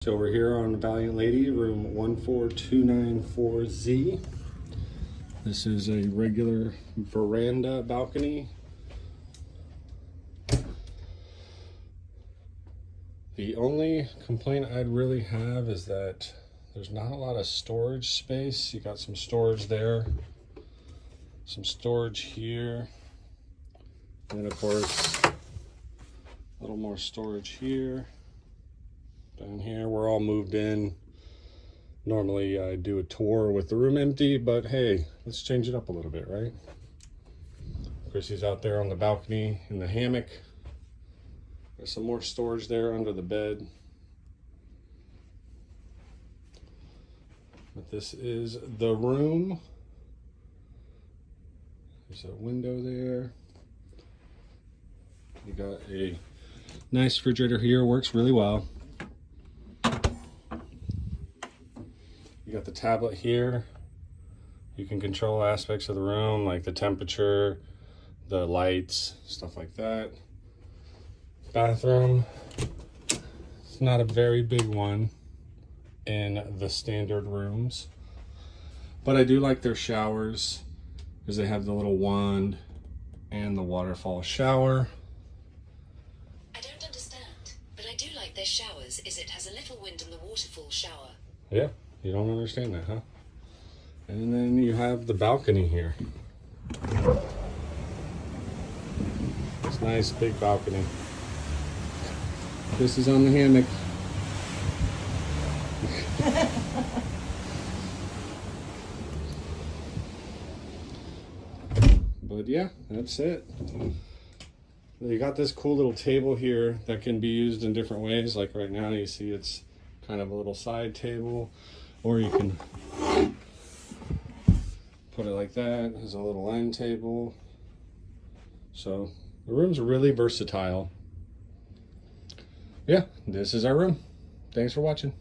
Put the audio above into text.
So we're here on Valiant Lady, room 14294Z. This is a regular veranda balcony. The only complaint I'd really have is that there's not a lot of storage space. You got some storage there, some storage here, and of course, a little more storage here. Down here, we're all moved in. Normally I do a tour with the room empty, but hey, let's change it up a little bit, right? Chrissy's out there on the balcony in the hammock. There's some more storage there under the bed. But this is the room. There's a window there. You got a nice refrigerator here, works really well. You got the tablet here. You can control aspects of the room like the temperature, the lights, stuff like that. Bathroom. It's not a very big one in the standard rooms, but I do like their showers because they have the little wand and the waterfall shower. I don't understand, but I do like their showers is it has a little wind in the waterfall shower. Yeah. You don't understand that, huh? And then you have the balcony here. It's nice, big balcony. This is on the hammock. But yeah, that's it. You got this cool little table here that can be used in different ways. Like right now, you see it's kind of a little side table. Or you can put it like that as a little end table. So the room's really versatile. Yeah, this is our room. Thanks for watching.